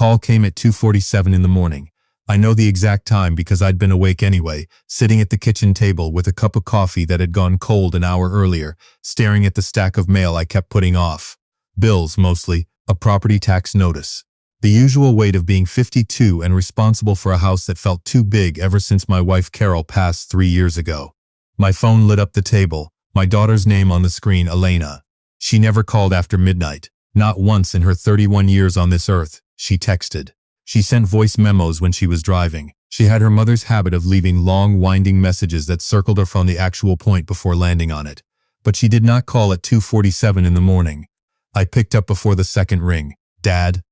call came at 2:47 in the morning. I know the exact time because I'd been awake anyway, sitting at the kitchen table with a cup of coffee that had gone cold an hour earlier, staring at the stack of mail I kept putting off. Bills, mostly, a property tax notice. The usual weight of being 52 and responsible for a house that felt too big ever since my wife Carol passed 3 years ago. My phone lit up the table, my daughter's name on the screen, Elena. She never called after midnight. Not once in her 31 years on this earth. She texted. She sent voice memos when she was driving. She had her mother's habit of leaving long, winding messages that circled her from the actual point before landing on it. But she did not call at 2:47 in the morning. I picked up before the second ring. Dad?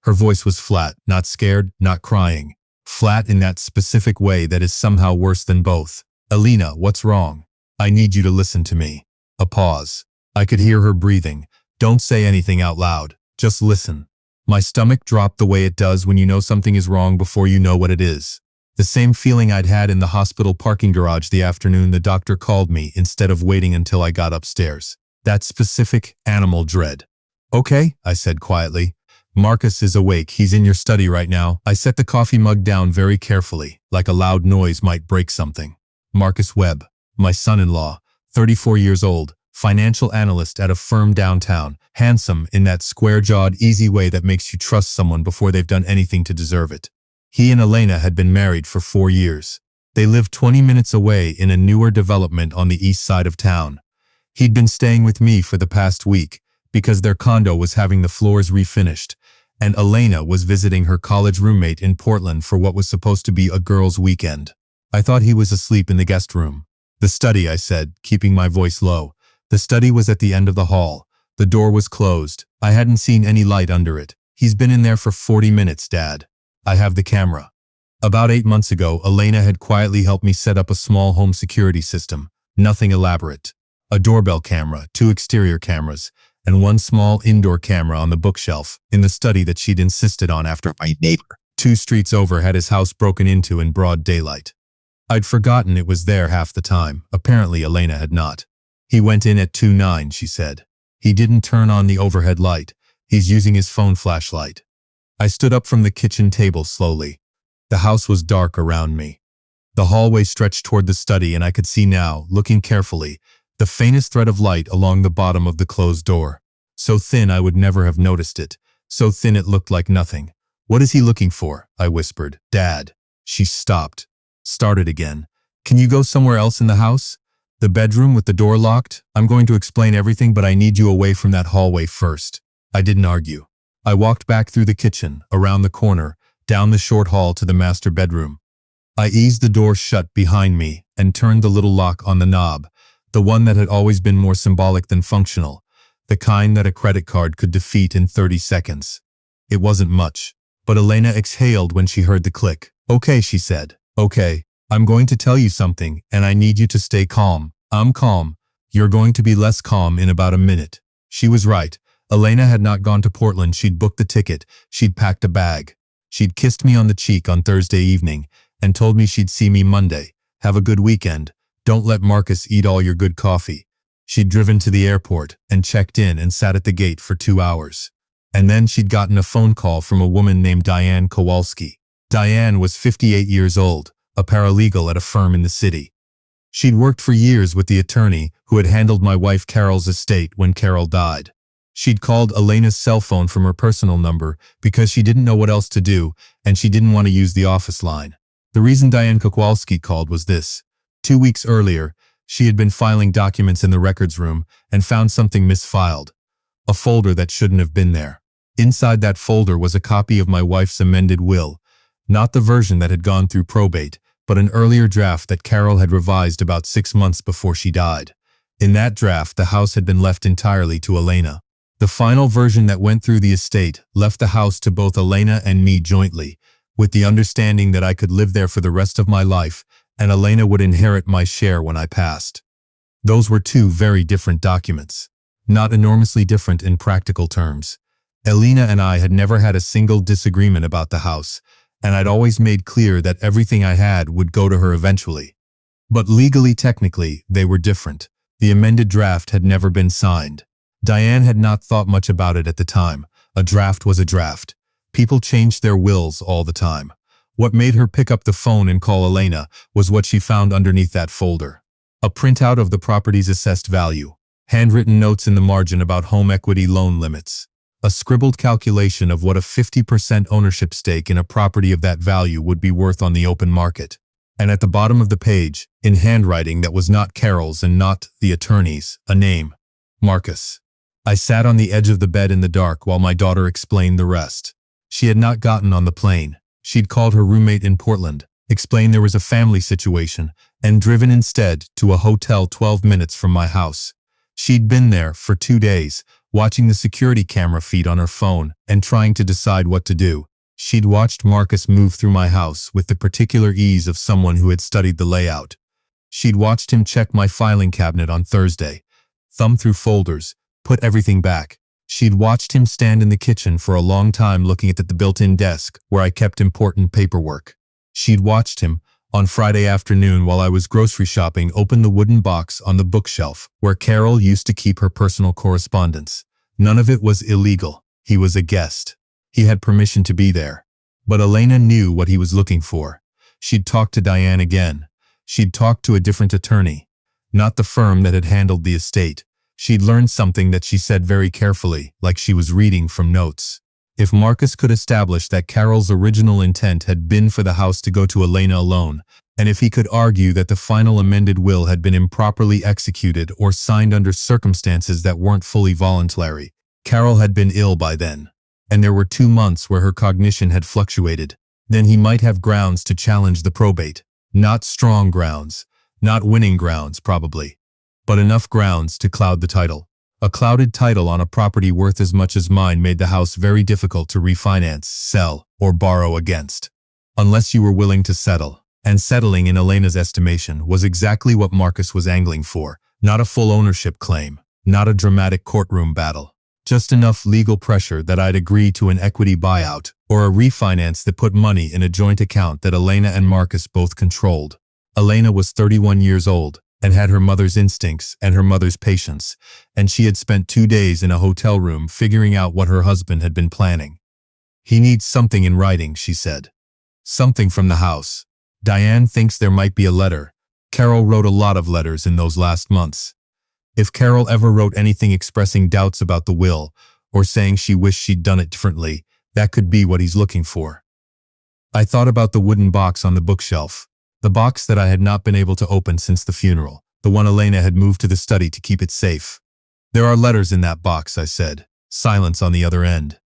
Her voice was flat, not scared, not crying. Flat in that specific way that is somehow worse than both. Elena, what's wrong? I need you to listen to me. A pause. I could hear her breathing. Don't say anything out loud. Just listen. My stomach dropped the way it does when you know something is wrong before you know what it is. The same feeling I'd had in the hospital parking garage the afternoon the doctor called me instead of waiting until I got upstairs. That specific animal dread. Okay, I said quietly. Marcus is awake. He's in your study right now. I set the coffee mug down very carefully, like a loud noise might break something. Marcus Webb, my son-in-law, 34 years old, financial analyst at a firm downtown, handsome in that square-jawed, easy way that makes you trust someone before they've done anything to deserve it. He and Elena had been married for 4 years. They lived 20 minutes away in a newer development on the east side of town. He'd been staying with me for the past week because their condo was having the floors refinished, and Elena was visiting her college roommate in Portland for what was supposed to be a girls' weekend. I thought he was asleep in the guest room. The study, I said, keeping my voice low. The study was at the end of the hall. The door was closed. I hadn't seen any light under it. He's been in there for 40 minutes, Dad. I have the camera. About 8 months ago, Elena had quietly helped me set up a small home security system. Nothing elaborate. A doorbell camera, 2 exterior cameras, and 1 small indoor camera on the bookshelf in the study that she'd insisted on after my neighbor 2 streets over had his house broken into in broad daylight. I'd forgotten it was there half the time. Apparently Elena had not. He went in at 2:09, she said. He didn't turn on the overhead light. He's using his phone flashlight. I stood up from the kitchen table slowly. The house was dark around me. The hallway stretched toward the study, and I could see now, looking carefully, the faintest thread of light along the bottom of the closed door. So thin I would never have noticed it. So thin it looked like nothing. What is he looking for? I whispered. Dad. She stopped. Started again. Can you go somewhere else in the house? The bedroom with the door locked? I'm going to explain everything, but I need you away from that hallway first. I didn't argue. I walked back through the kitchen, around the corner, down the short hall to the master bedroom. I eased the door shut behind me and turned the little lock on the knob, the one that had always been more symbolic than functional, the kind that a credit card could defeat in 30 seconds. It wasn't much, but Elena exhaled when she heard the click. Okay, she said. Okay. I'm going to tell you something, and I need you to stay calm. I'm calm. You're going to be less calm in about a minute. She was right. Elena had not gone to Portland. She'd booked the ticket. She'd packed a bag. She'd kissed me on the cheek on Thursday evening and told me she'd see me Monday. Have a good weekend. Don't let Marcus eat all your good coffee. She'd driven to the airport and checked in and sat at the gate for 2 hours. And then she'd gotten a phone call from a woman named Diane Kowalski. Diane was 58 years old. A paralegal at a firm in the city. She'd worked for years with the attorney who had handled my wife Carol's estate when Carol died. She'd called Elena's cell phone from her personal number because she didn't know what else to do, and she didn't want to use the office line. The reason Diane Kowalski called was this. 2 weeks earlier, she had been filing documents in the records room and found something misfiled. A folder that shouldn't have been there. Inside that folder was a copy of my wife's amended will. Not the version that had gone through probate, but an earlier draft that Carol had revised about 6 months before she died. In that draft, the house had been left entirely to Elena. The final version that went through the estate left the house to both Elena and me jointly, with the understanding that I could live there for the rest of my life, and Elena would inherit my share when I passed. Those were 2 very different documents. Not enormously different in practical terms. Elena and I had never had a single disagreement about the house, and I'd always made clear that everything I had would go to her eventually. But legally, technically, they were different. The amended draft had never been signed. Diane had not thought much about it at the time. A draft was a draft. People changed their wills all the time. What made her pick up the phone and call Elena was what she found underneath that folder. A printout of the property's assessed value, handwritten notes in the margin about home equity loan limits, a scribbled calculation of what a 50% ownership stake in a property of that value would be worth on the open market. And at the bottom of the page, in handwriting that was not Carol's and not the attorney's, a name: Marcus. I sat on the edge of the bed in the dark while my daughter explained the rest. She had not gotten on the plane. She'd called her roommate in Portland, explained there was a family situation, and driven instead to a hotel 12 minutes from my house. She'd been there for 2 days, watching the security camera feed on her phone and trying to decide what to do. She'd watched Marcus move through my house with the particular ease of someone who had studied the layout. She'd watched him check my filing cabinet on Thursday, thumb through folders, put everything back. She'd watched him stand in the kitchen for a long time looking at the built-in desk where I kept important paperwork. She'd watched him, on Friday afternoon while I was grocery shopping, open the wooden box on the bookshelf where Carol used to keep her personal correspondence. None of it was illegal. He was a guest. He had permission to be there. But Elena knew what he was looking for. She'd talked to Diane again. She'd talked to a different attorney, not the firm that had handled the estate. She'd learned something that she said very carefully, like she was reading from notes. If Marcus could establish that Carol's original intent had been for the house to go to Elena alone, and if he could argue that the final amended will had been improperly executed or signed under circumstances that weren't fully voluntary, Carol had been ill by then, and there were 2 months where her cognition had fluctuated, then he might have grounds to challenge the probate. Not strong grounds, not winning grounds probably, but enough grounds to cloud the title. A clouded title on a property worth as much as mine made the house very difficult to refinance, sell, or borrow against, unless you were willing to settle. And settling, in Elena's estimation, was exactly what Marcus was angling for. Not a full ownership claim, not a dramatic courtroom battle, just enough legal pressure that I'd agree to an equity buyout or a refinance that put money in a joint account that Elena and Marcus both controlled. Elena was 31 years old and had her mother's instincts and her mother's patience, and she had spent 2 days in a hotel room figuring out what her husband had been planning. He needs something in writing, she said. Something from the house. Diane thinks there might be a letter. Carol wrote a lot of letters in those last months. If Carol ever wrote anything expressing doubts about the will, or saying she wished she'd done it differently, that could be what he's looking for. I thought about the wooden box on the bookshelf. The box that I had not been able to open since the funeral, the one Elena had moved to the study to keep it safe. There are letters in that box, I said. Silence on the other end.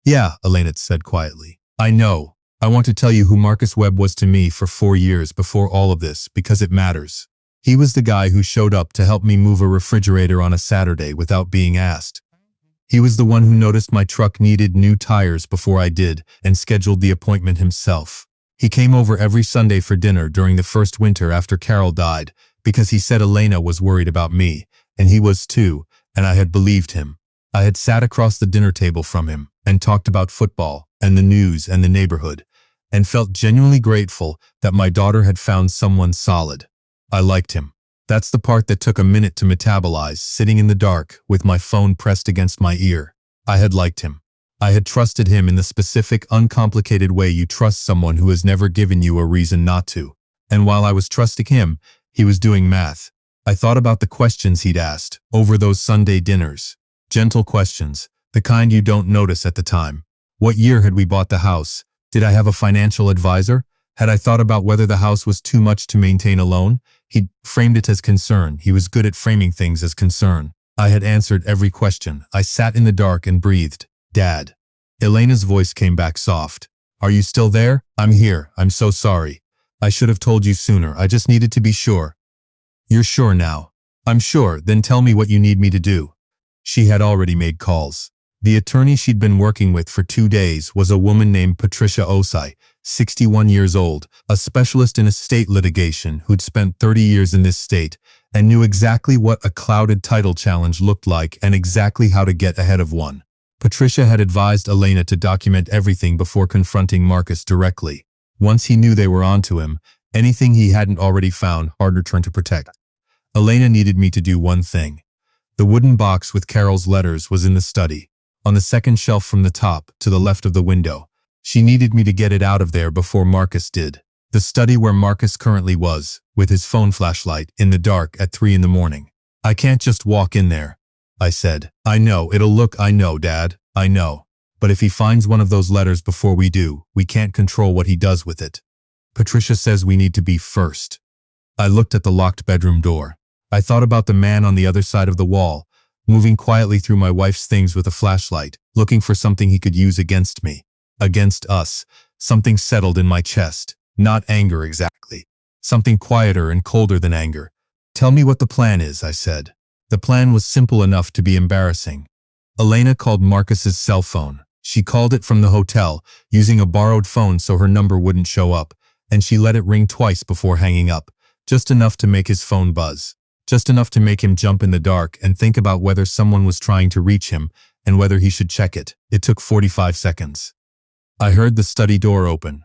Yeah, Elena said quietly. I know. I want to tell you who Marcus Webb was to me for 4 years before all of this, because it matters. He was the guy who showed up to help me move a refrigerator on a Saturday without being asked. He was the one who noticed my truck needed new tires before I did and scheduled the appointment himself. He came over every Sunday for dinner during the first winter after Carol died because he said Elena was worried about me, and he was too, and I had believed him. I had sat across the dinner table from him and talked about football and the news and the neighborhood, and felt genuinely grateful that my daughter had found someone solid. I liked him. That's the part that took a minute to metabolize, sitting in the dark with my phone pressed against my ear. I had liked him. I had trusted him in the specific, uncomplicated way you trust someone who has never given you a reason not to. And while I was trusting him, he was doing math. I thought about the questions he'd asked over those Sunday dinners. Gentle questions, the kind you don't notice at the time. What year had we bought the house? Did I have a financial advisor? Had I thought about whether the house was too much to maintain alone? He'd framed it as concern. He was good at framing things as concern. I had answered every question. I sat in the dark and breathed. Dad. Elena's voice came back soft. Are you still there? I'm here. I'm so sorry. I should have told you sooner. I just needed to be sure. You're sure now? I'm sure. Then tell me what you need me to do. She had already made calls. The attorney she'd been working with for 2 days was a woman named Patricia Osai, 61 years old, a specialist in estate litigation who'd spent 30 years in this state and knew exactly what a clouded title challenge looked like and exactly how to get ahead of one. Patricia had advised Elena to document everything before confronting Marcus directly. Once he knew they were onto him, anything he hadn't already found harder turned to protect. Elena needed me to do one thing. The wooden box with Carol's letters was in the study, on the second shelf from the top to the left of the window. She needed me to get it out of there before Marcus did. The study where Marcus currently was, with his phone flashlight, in the dark at 3 in the morning. I can't just walk in there, I said. I know, I know, Dad, I know. But if he finds one of those letters before we do, we can't control what he does with it. Patricia says we need to be first. I looked at the locked bedroom door. I thought about the man on the other side of the wall, moving quietly through my wife's things with a flashlight, looking for something he could use against me. Against us. Something settled in my chest. Not anger exactly. Something quieter and colder than anger. Tell me what the plan is, I said. The plan was simple enough to be embarrassing. Elena called Marcus's cell phone. She called it from the hotel, using a borrowed phone so her number wouldn't show up, and she let it ring twice before hanging up, just enough to make his phone buzz. Just enough to make him jump in the dark and think about whether someone was trying to reach him and whether he should check it. It took 45 seconds. I heard the study door open.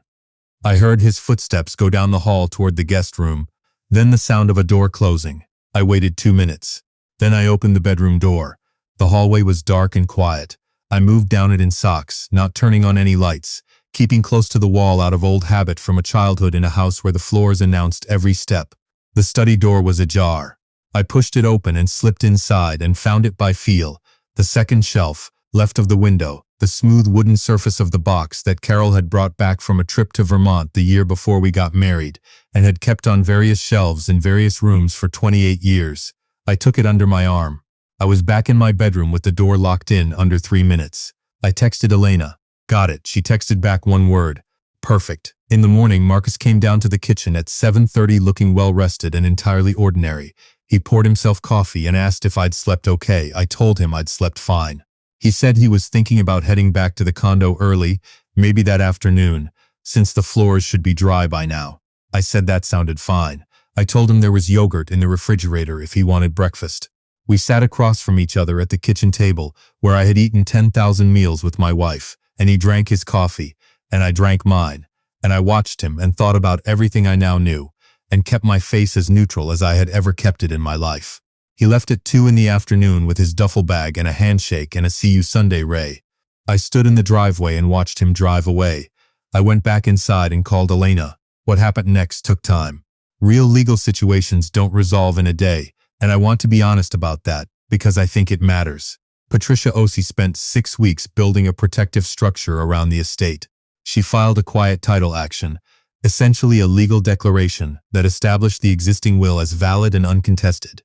I heard his footsteps go down the hall toward the guest room, then the sound of a door closing. I waited 2 minutes. Then I opened the bedroom door. The hallway was dark and quiet. I moved down it in socks, not turning on any lights, keeping close to the wall out of old habit from a childhood in a house where the floors announced every step. The study door was ajar. I pushed it open and slipped inside and found it by feel. The second shelf, left of the window, the smooth wooden surface of the box that Carol had brought back from a trip to Vermont the year before we got married and had kept on various shelves in various rooms for 28 years. I took it under my arm. I was back in my bedroom with the door locked in under 3 minutes. I texted Elena. Got it. She texted back one word. Perfect. In the morning, Marcus came down to the kitchen at 7:30 looking well-rested and entirely ordinary. He poured himself coffee and asked if I'd slept okay. I told him I'd slept fine. He said he was thinking about heading back to the condo early, maybe that afternoon, since the floors should be dry by now. I said that sounded fine. I told him there was yogurt in the refrigerator if he wanted breakfast. We sat across from each other at the kitchen table, where I had eaten 10,000 meals with my wife, and he drank his coffee, and I drank mine, and I watched him and thought about everything I now knew, and kept my face as neutral as I had ever kept it in my life. He left at 2 in the afternoon with his duffel bag and a handshake and a "See you Sunday, Ray." I stood in the driveway and watched him drive away. I went back inside and called Elena. What happened next took time. Real legal situations don't resolve in a day, and I want to be honest about that, because I think it matters. Patricia Osi spent 6 weeks building a protective structure around the estate. She filed a quiet title action, essentially a legal declaration that established the existing will as valid and uncontested,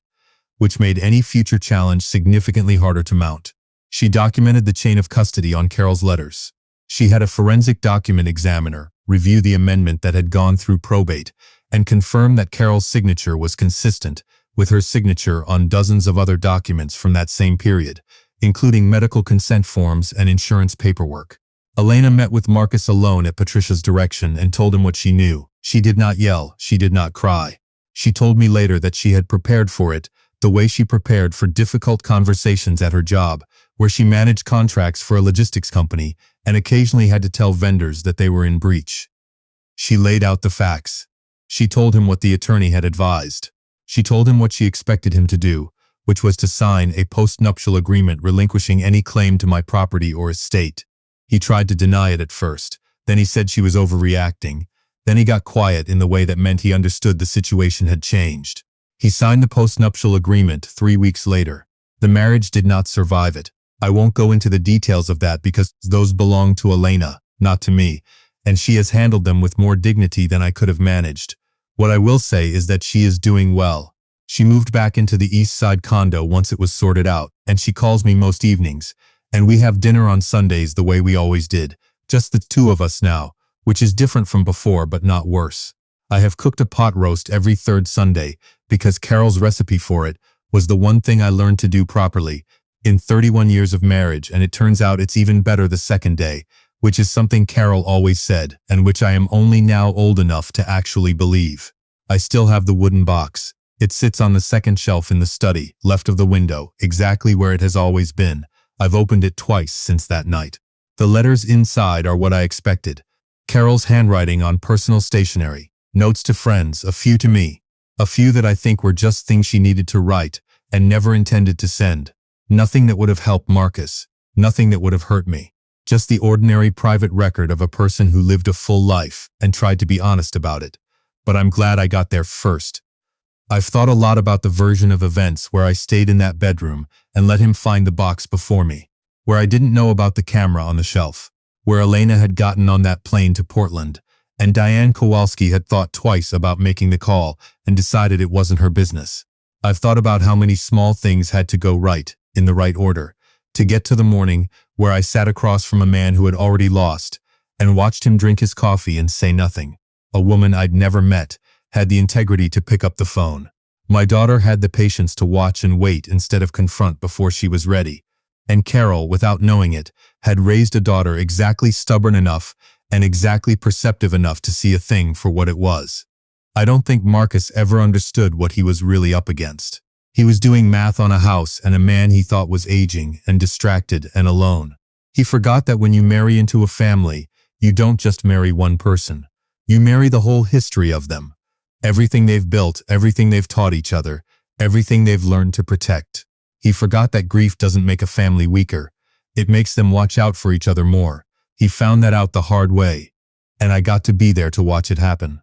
which made any future challenge significantly harder to mount. She documented the chain of custody on Carol's letters. She had a forensic document examiner review the amendment that had gone through probate and confirm that Carol's signature was consistent with her signature on dozens of other documents from that same period, including medical consent forms and insurance paperwork. Elena met with Marcus alone at Patricia's direction and told him what she knew. She did not yell, she did not cry. She told me later that she had prepared for it the way she prepared for difficult conversations at her job, where she managed contracts for a logistics company and occasionally had to tell vendors that they were in breach. She laid out the facts. She told him what the attorney had advised. She told him what she expected him to do, which was to sign a post-nuptial agreement relinquishing any claim to my property or estate. He tried to deny it at first. Then he said she was overreacting. Then he got quiet in the way that meant he understood the situation had changed. He signed the post-nuptial agreement 3 weeks later. The marriage did not survive it. I won't go into the details of that because those belong to Elena, not to me, and she has handled them with more dignity than I could have managed. What I will say is that she is doing well. She moved back into the East Side condo once it was sorted out, and she calls me most evenings, and we have dinner on Sundays the way we always did, just the two of us now, which is different from before but not worse. I have cooked a pot roast every third Sunday because Carol's recipe for it was the one thing I learned to do properly in 31 years of marriage, and it turns out it's even better the second day, which is something Carol always said and which I am only now old enough to actually believe. I still have the wooden box. It sits on the second shelf in the study, left of the window, exactly where it has always been. I've opened it twice since that night. The letters inside are what I expected. Carol's handwriting on personal stationery, notes to friends, a few to me, a few that I think were just things she needed to write and never intended to send. Nothing that would have helped Marcus, nothing that would have hurt me. Just the ordinary private record of a person who lived a full life and tried to be honest about it. But I'm glad I got there first. I've thought a lot about the version of events where I stayed in that bedroom and let him find the box before me, where I didn't know about the camera on the shelf, where Elena had gotten on that plane to Portland, and Diane Kowalski had thought twice about making the call and decided it wasn't her business. I've thought about how many small things had to go right, in the right order, to get to the morning where I sat across from a man who had already lost and watched him drink his coffee and say nothing. A woman I'd never met had the integrity to pick up the phone. My daughter had the patience to watch and wait instead of confront before she was ready. And Carol, without knowing it, had raised a daughter exactly stubborn enough and exactly perceptive enough to see a thing for what it was. I don't think Marcus ever understood what he was really up against. He was doing math on a house and a man he thought was aging and distracted and alone. He forgot that when you marry into a family, you don't just marry one person. You marry the whole history of them. Everything they've built, everything they've taught each other, everything they've learned to protect. He forgot that grief doesn't make a family weaker. It makes them watch out for each other more. He found that out the hard way, and I got to be there to watch it happen.